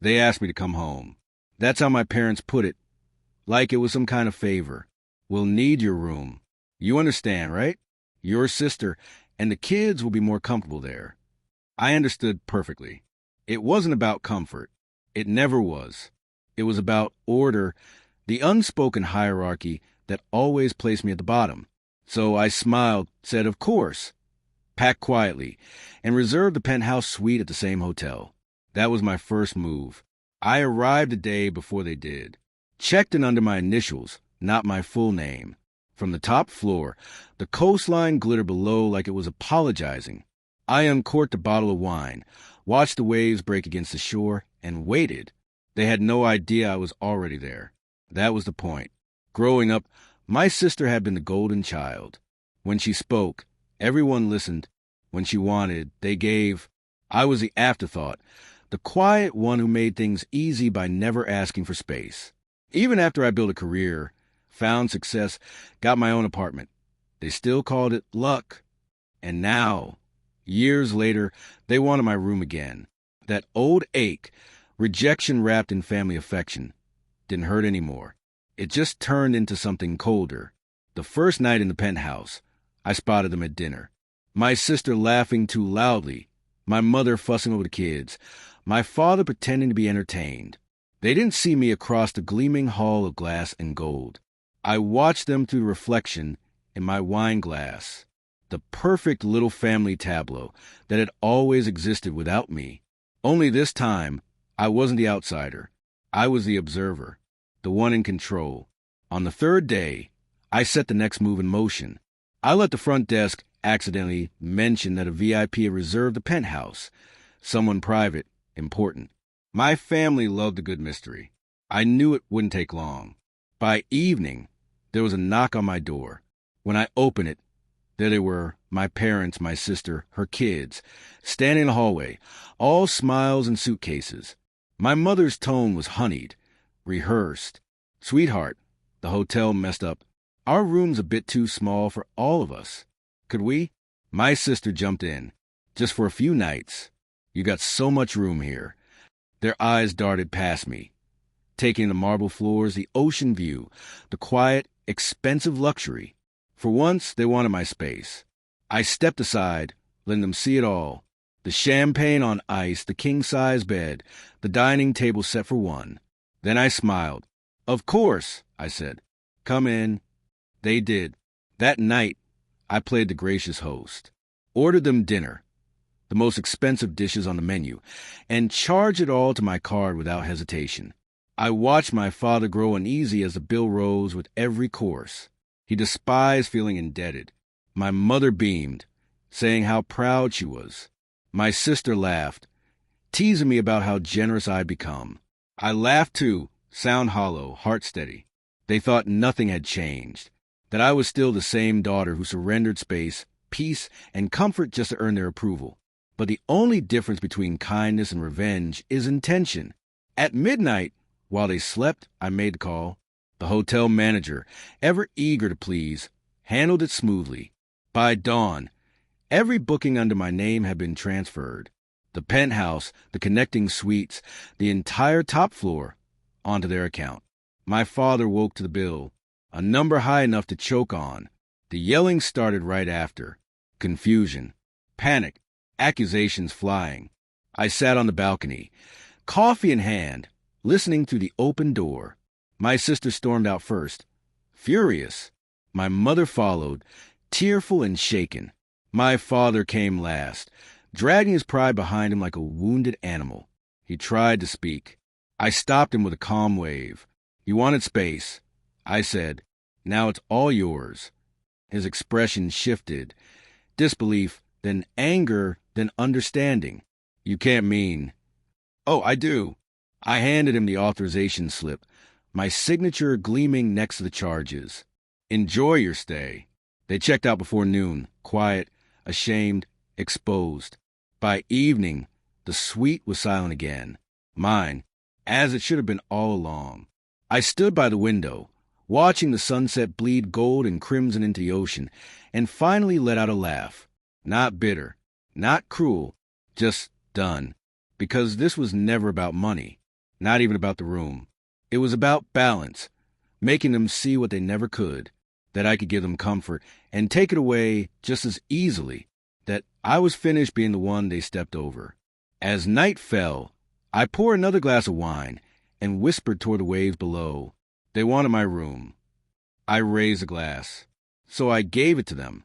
They asked me to come home. That's how my parents put it, like it was some kind of favor. We'll need your room. You understand, right? Your sister and the kids will be more comfortable there. I understood perfectly. It wasn't about comfort. It never was. It was about order, the unspoken hierarchy that always placed me at the bottom. So I smiled, said, of course, packed quietly, and reserved the penthouse suite at the same hotel. That was my first move. I arrived a day before they did. Checked in under my initials, not my full name. From the top floor, the coastline glittered below like it was apologizing. I uncorked a bottle of wine, watched the waves break against the shore, and waited. They had no idea I was already there. That was the point. Growing up, my sister had been the golden child. When she spoke, everyone listened. When she wanted, they gave. I was the afterthought, the quiet one who made things easy by never asking for space. Even after I built a career, found success, got my own apartment, they still called it luck. And now, years later, they wanted my room again. That old ache, rejection wrapped in family affection, didn't hurt anymore. It just turned into something colder. The first night in the penthouse, I spotted them at dinner. My sister laughing too loudly, my mother fussing over the kids, my father pretending to be entertained. They didn't see me across the gleaming hall of glass and gold. I watched them through the reflection in my wine glass, the perfect little family tableau that had always existed without me. Only this time, I wasn't the outsider. I was the observer, the one in control. On the third day, I set the next move in motion. I let the front desk accidentally mention that a VIP had reserved the penthouse, someone private, important. My family loved a good mystery. I knew it wouldn't take long. By evening, there was a knock on my door. When I opened it, there they were, my parents, my sister, her kids, standing in the hallway, all smiles and suitcases. My mother's tone was honeyed, rehearsed. Sweetheart, the hotel messed up. Our room's a bit too small for all of us. Could we? My sister jumped in. Just for a few nights. You got so much room here. Their eyes darted past me, taking the marble floors, the ocean view, the quiet, expensive luxury. For once, they wanted my space. I stepped aside, letting them see it all. The champagne on ice, the king-size bed, the dining table set for one. Then I smiled. Of course, I said. Come in. They did. That night, I played the gracious host. Ordered them dinner, the most expensive dishes on the menu, and charged it all to my card without hesitation. I watched my father grow uneasy as the bill rose with every course. He despised feeling indebted. My mother beamed, saying how proud she was. My sister laughed, teasing me about how generous I'd become. I laughed too, sound hollow, heart steady. They thought nothing had changed, that I was still the same daughter who surrendered space, peace, and comfort just to earn their approval. But the only difference between kindness and revenge is intention. At midnight, while they slept, I made the call. The hotel manager, ever eager to please, handled it smoothly. By dawn, every booking under my name had been transferred. The penthouse, the connecting suites, the entire top floor, onto their account. My father woke to the bill, a number high enough to choke on. The yelling started right after. Confusion, panic, accusations flying. I sat on the balcony, coffee in hand, listening through the open door. My sister stormed out first, furious. My mother followed, tearful and shaken. My father came last, dragging his pride behind him like a wounded animal. He tried to speak. I stopped him with a calm wave. You wanted space. I said, now it's all yours. His expression shifted. Disbelief, then anger, then understanding. You can't mean. Oh, I do. I handed him the authorization slip, my signature gleaming next to the charges. Enjoy your stay. They checked out before noon, quiet, ashamed, exposed. By evening, the suite was silent again. Mine, as it should have been all along. I stood by the window, watching the sunset bleed gold and crimson into the ocean, and finally let out a laugh. Not bitter, not cruel, just done. Because this was never about money. not even about the room. It was about balance, making them see what they never could, that I could give them comfort, and take it away just as easily, that I was finished being the one they stepped over. As night fell, I poured another glass of wine and whispered toward the waves below. They wanted my room. I raised a glass. So I gave it to them.